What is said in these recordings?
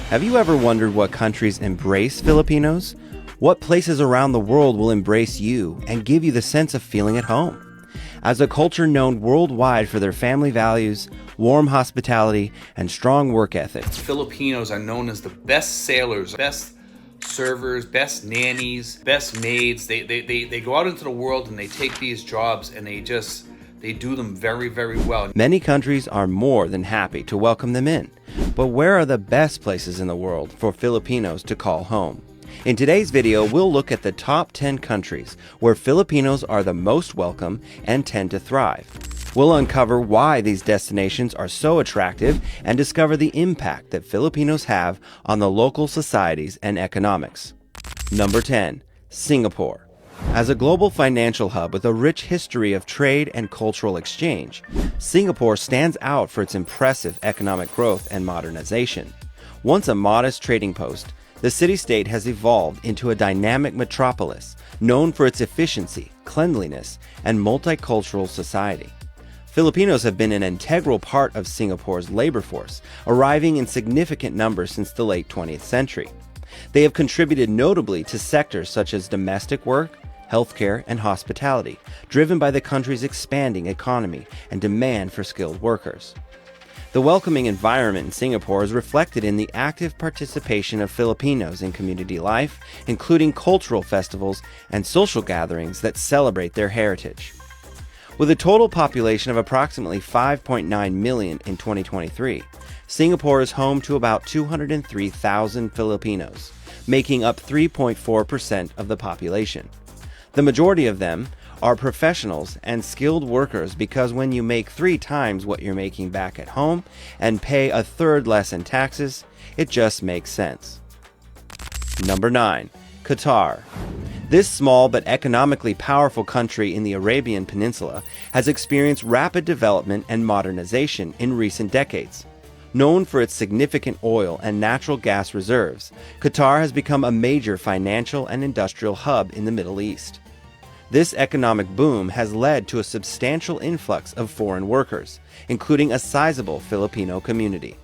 Have you ever wondered what countries embrace Filipinos? What places around the world will embrace you and give you the sense of feeling at home? As a culture known worldwide for their family values, warm hospitality, and strong work ethics, Filipinos are known as the best sailors, best servers, best nannies, best maids. They go out into the world and they take these jobs and they do them very, very well. Many countries are more than happy to welcome them in. But where are the best places in the world for Filipinos to call home? In today's video, we'll look at the top 10 countries where Filipinos are the most welcome and tend to thrive. We'll uncover why these destinations are so attractive and discover the impact that Filipinos have on the local societies and economics. Number 10. Singapore. As a global financial hub with a rich history of trade and cultural exchange, Singapore stands out for its impressive economic growth and modernization. Once a modest trading post, the city-state has evolved into a dynamic metropolis known for its efficiency, cleanliness, and multicultural society. Filipinos have been an integral part of Singapore's labor force, arriving in significant numbers since the late 20th century. They have contributed notably to sectors such as domestic work, healthcare, and hospitality, driven by the country's expanding economy and demand for skilled workers. The welcoming environment in Singapore is reflected in the active participation of Filipinos in community life, including cultural festivals and social gatherings that celebrate their heritage. With a total population of approximately 5.9 million in 2023, Singapore is home to about 203,000 Filipinos, making up 3.4% of the population. The majority of them are professionals and skilled workers because when you make 3 times what you're making back at home and pay a third less in taxes, it just makes sense. Number 9. Qatar. This small but economically powerful country in the Arabian Peninsula has experienced rapid development and modernization in recent decades. Known for its significant oil and natural gas reserves, Qatar has become a major financial and industrial hub in the Middle East. This economic boom has led to a substantial influx of foreign workers, including a sizable Filipino community.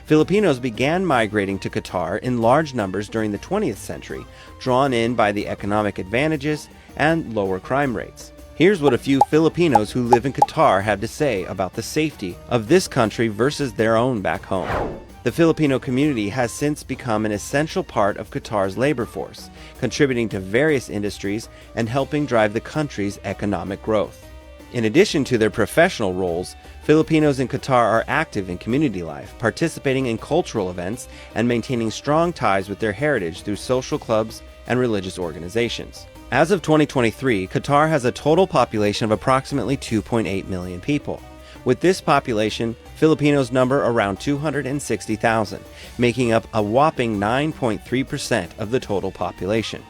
Filipinos began migrating to Qatar in large numbers during the 20th century, drawn in by the economic advantages and lower crime rates. Here's what a few Filipinos who live in Qatar have to say about the safety of this country versus their own back home. The Filipino community has since become an essential part of Qatar's labor force, contributing to various industries and helping drive the country's economic growth. In addition to their professional roles, Filipinos in Qatar are active in community life, participating in cultural events and maintaining strong ties with their heritage through social clubs and religious organizations. As of 2023, Qatar has a total population of approximately 2.8 million people. With this population, Filipinos number around 260,000, making up a whopping 9.3% of the total population.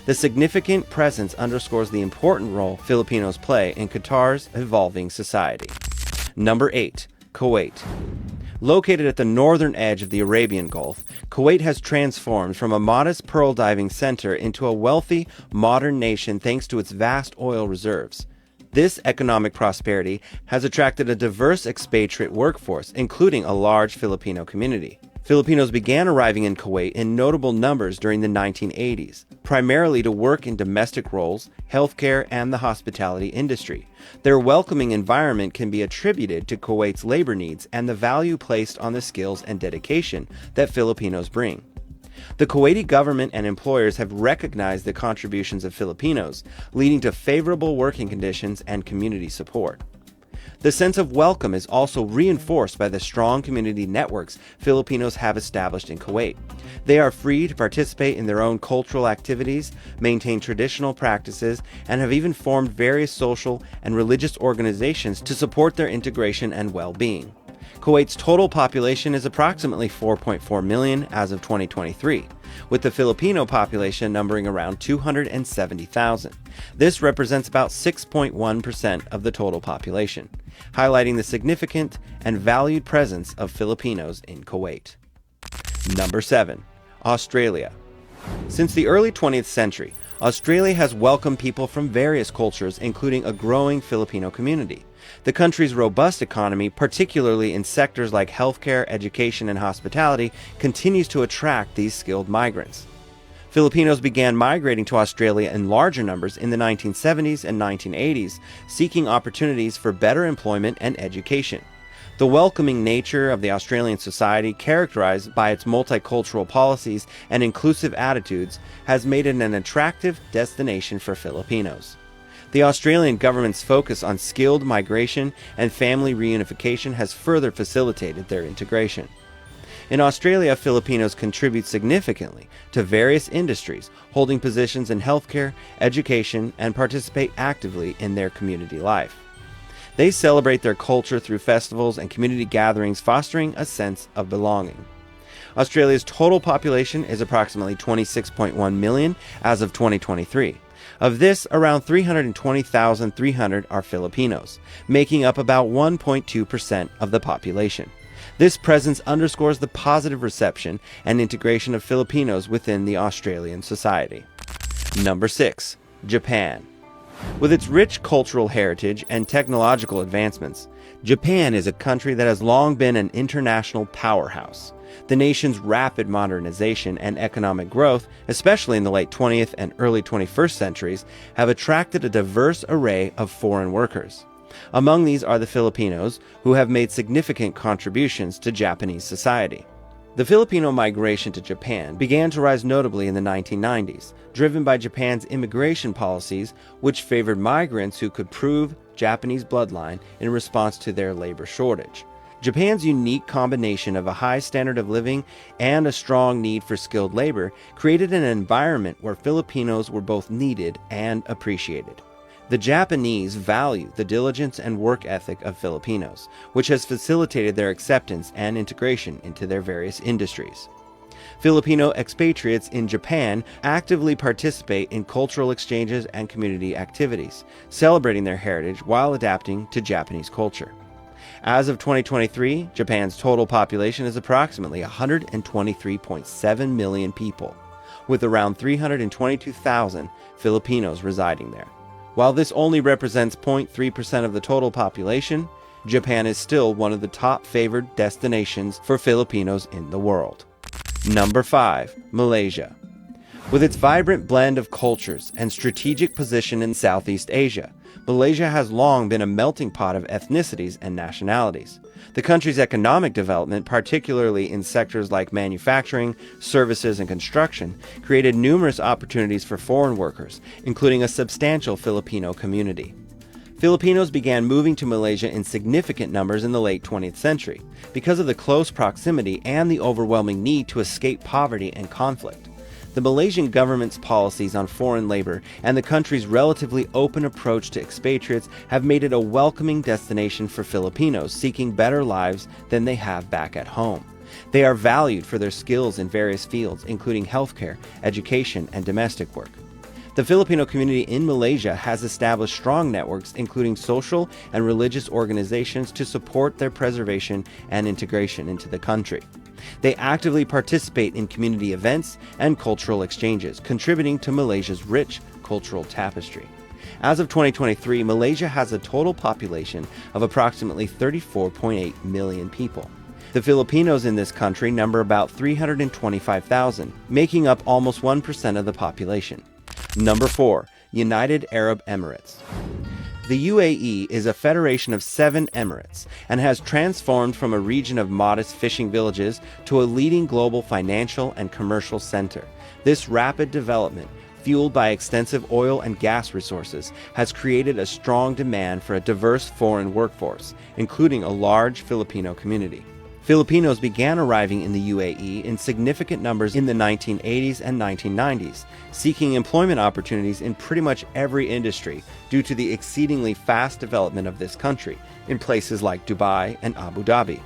The significant presence underscores the important role Filipinos play in Qatar's evolving society. Number 8. Kuwait. Located at the northern edge of the Arabian Gulf, Kuwait has transformed from a modest pearl diving center into a wealthy, modern nation thanks to its vast oil reserves. This economic prosperity has attracted a diverse expatriate workforce, including a large Filipino community. Filipinos began arriving in Kuwait in notable numbers during the 1980s, primarily to work in domestic roles, healthcare, and the hospitality industry. Their welcoming environment can be attributed to Kuwait's labor needs and the value placed on the skills and dedication that Filipinos bring. The Kuwaiti government and employers have recognized the contributions of Filipinos, leading to favorable working conditions and community support. The sense of welcome is also reinforced by the strong community networks Filipinos have established in Kuwait. They are free to participate in their own cultural activities, maintain traditional practices, and have even formed various social and religious organizations to support their integration and well-being. Kuwait's total population is approximately 4.4 million as of 2023, with the Filipino population numbering around 270,000. This represents about 6.1% of the total population, highlighting the significant and valued presence of Filipinos in Kuwait. Number 7. Australia. Since the early 20th century, Australia has welcomed people from various cultures, including a growing Filipino community. The country's robust economy, particularly in sectors like healthcare, education, and hospitality, continues to attract these skilled migrants. Filipinos began migrating to Australia in larger numbers in the 1970s and 1980s, seeking opportunities for better employment and education. The welcoming nature of the Australian society, characterized by its multicultural policies and inclusive attitudes, has made it an attractive destination for Filipinos. The Australian government's focus on skilled migration and family reunification has further facilitated their integration. In Australia, Filipinos contribute significantly to various industries, holding positions in healthcare, education, and participate actively in their community life. They celebrate their culture through festivals and community gatherings, fostering a sense of belonging. Australia's total population is approximately 26.1 million as of 2023. Of this, around 320,300 are Filipinos, making up about 1.2% of the population. This presence underscores the positive reception and integration of Filipinos within the Australian society. Number 6. Japan. With its rich cultural heritage and technological advancements, Japan is a country that has long been an international powerhouse. The nation's rapid modernization and economic growth, especially in the late 20th and early 21st centuries, have attracted a diverse array of foreign workers. Among these are the Filipinos, who have made significant contributions to Japanese society. The Filipino migration to Japan began to rise notably in the 1990s, driven by Japan's immigration policies, which favored migrants who could prove Japanese bloodline in response to their labor shortage. Japan's unique combination of a high standard of living and a strong need for skilled labor created an environment where Filipinos were both needed and appreciated. The Japanese value the diligence and work ethic of Filipinos, which has facilitated their acceptance and integration into their various industries. Filipino expatriates in Japan actively participate in cultural exchanges and community activities, celebrating their heritage while adapting to Japanese culture. As of 2023, Japan's total population is approximately 123.7 million people, with around 322,000 Filipinos residing there. While this only represents 0.3% of the total population, Japan is still one of the top favored destinations for Filipinos in the world. Number 5. Malaysia. With its vibrant blend of cultures and strategic position in Southeast Asia, Malaysia has long been a melting pot of ethnicities and nationalities. The country's economic development, particularly in sectors like manufacturing, services, and construction, created numerous opportunities for foreign workers, including a substantial Filipino community. Filipinos began moving to Malaysia in significant numbers in the late 20th century because of the close proximity and the overwhelming need to escape poverty and conflict. The Malaysian government's policies on foreign labor and the country's relatively open approach to expatriates have made it a welcoming destination for Filipinos seeking better lives than they have back at home. They are valued for their skills in various fields, including healthcare, education, and domestic work. The Filipino community in Malaysia has established strong networks, including social and religious organizations, to support their preservation and integration into the country. They actively participate in community events and cultural exchanges, contributing to Malaysia's rich cultural tapestry. As of 2023, Malaysia has a total population of approximately 34.8 million people. The Filipinos in this country number about 325,000, making up almost 1% of the population. Number 4. United Arab Emirates. The UAE is a federation of 7 emirates and has transformed from a region of modest fishing villages to a leading global financial and commercial center. This rapid development, fueled by extensive oil and gas resources, has created a strong demand for a diverse foreign workforce, including a large Filipino community. Filipinos began arriving in the UAE in significant numbers in the 1980s and 1990s, seeking employment opportunities in pretty much every industry due to the exceedingly fast development of this country in places like Dubai and Abu Dhabi.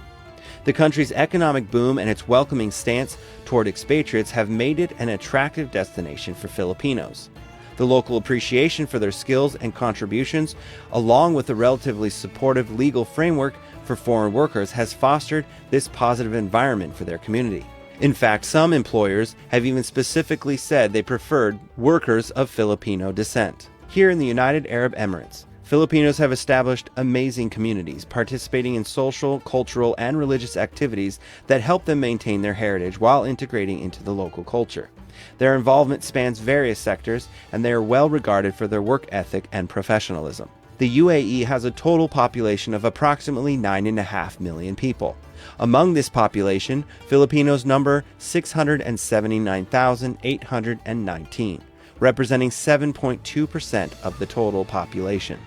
The country's economic boom and its welcoming stance toward expatriates have made it an attractive destination for Filipinos. The local appreciation for their skills and contributions, along with a relatively supportive legal framework for foreign workers, has fostered this positive environment for their community. In fact, some employers have even specifically said they preferred workers of Filipino descent. Here in the United Arab Emirates, Filipinos have established amazing communities, participating in social, cultural, and religious activities that help them maintain their heritage while integrating into the local culture. Their involvement spans various sectors, and they are well regarded for their work ethic and professionalism. The UAE has a total population of approximately 9.5 million people. Among this population, Filipinos number 679,819, representing 7.2% of the total population.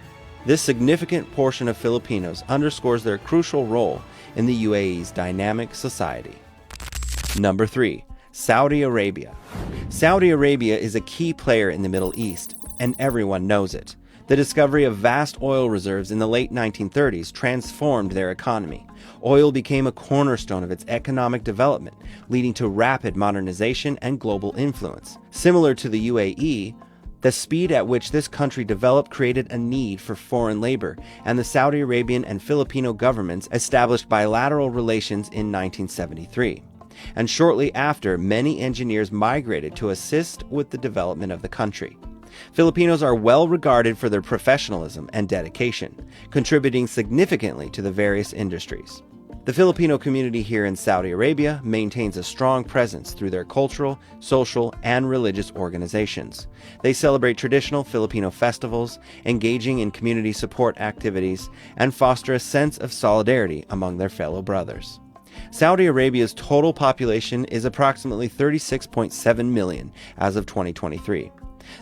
This significant portion of Filipinos underscores their crucial role in the UAE's dynamic society. Number 3. Saudi Arabia. Saudi Arabia is a key player in the Middle East, and everyone knows it. The discovery of vast oil reserves in the late 1930s transformed their economy. Oil became a cornerstone of its economic development, leading to rapid modernization and global influence. Similar to the UAE, the speed at which this country developed created a need for foreign labor, and the Saudi Arabian and Filipino governments established bilateral relations in 1973. And shortly after, many engineers migrated to assist with the development of the country. Filipinos are well regarded for their professionalism and dedication, contributing significantly to the various industries. The Filipino community here in Saudi Arabia maintains a strong presence through their cultural, social, and religious organizations. They celebrate traditional Filipino festivals, engaging in community support activities, and foster a sense of solidarity among their fellow brothers. Saudi Arabia's total population is approximately 36.7 million as of 2023.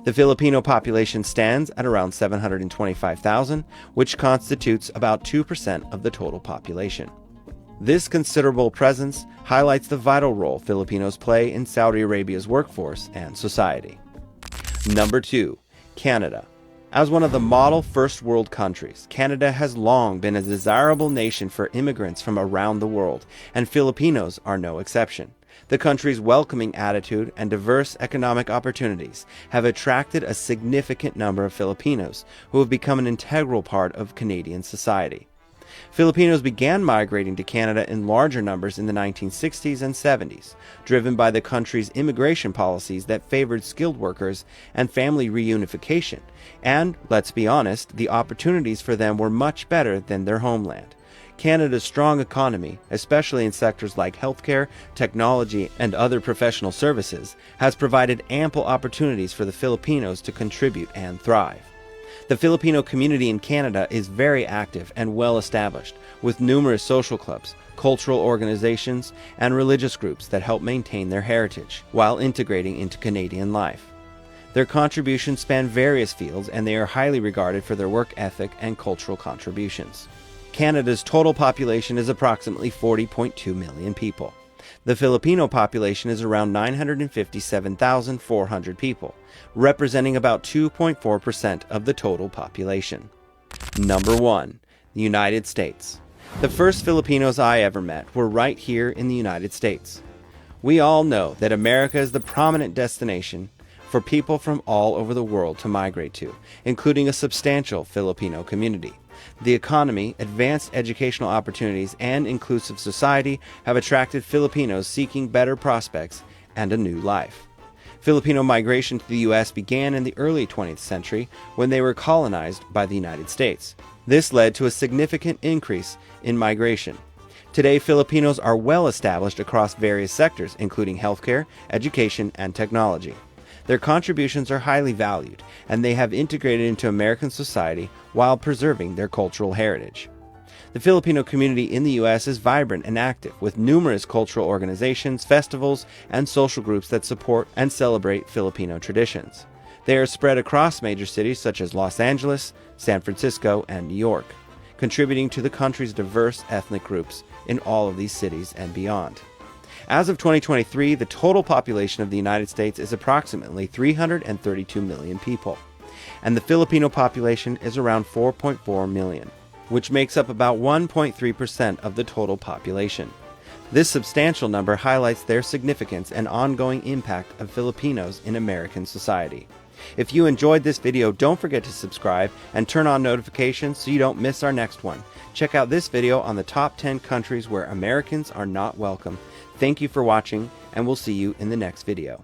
The Filipino population stands at around 725,000, which constitutes about 2% of the total population. This considerable presence highlights the vital role Filipinos play in Saudi Arabia's workforce and society. Number 2. Canada. As one of the model first world countries, Canada has long been a desirable nation for immigrants from around the world, and Filipinos are no exception. The country's welcoming attitude and diverse economic opportunities have attracted a significant number of Filipinos who have become an integral part of Canadian society. Filipinos began migrating to Canada in larger numbers in the 1960s and 70s, driven by the country's immigration policies that favored skilled workers and family reunification, and, let's be honest, the opportunities for them were much better than their homeland. Canada's strong economy, especially in sectors like healthcare, technology, and other professional services, has provided ample opportunities for the Filipinos to contribute and thrive. The Filipino community in Canada is very active and well established, with numerous social clubs, cultural organizations, and religious groups that help maintain their heritage while integrating into Canadian life. Their contributions span various fields, and they are highly regarded for their work ethic and cultural contributions. Canada's total population is approximately 40.2 million people. The Filipino population is around 957,400 people, representing about 2.4% of the total population. Number 1. The United States. The first Filipinos I ever met were right here in the United States. We all know that America is the prominent destination for people from all over the world to migrate to, including a substantial Filipino community. The economy, advanced educational opportunities, and inclusive society have attracted Filipinos seeking better prospects and a new life. Filipino migration to the U.S. began in the early 20th century when they were colonized by the United States. This led to a significant increase in migration. Today, Filipinos are well established across various sectors, including healthcare, education, and technology. Their contributions are highly valued, and they have integrated into American society while preserving their cultural heritage. The Filipino community in the U.S. is vibrant and active, with numerous cultural organizations, festivals, and social groups that support and celebrate Filipino traditions. They are spread across major cities such as Los Angeles, San Francisco, and New York, contributing to the country's diverse ethnic groups in all of these cities and beyond. As of 2023, the total population of the United States is approximately 332 million people, and the Filipino population is around 4.4 million, which makes up about 1.3% of the total population. This substantial number highlights their significance and ongoing impact of Filipinos in American society. If you enjoyed this video, don't forget to subscribe and turn on notifications so you don't miss our next one. Check out this video on the top 10 countries where Americans are not welcome. Thank you for watching, and we'll see you in the next video.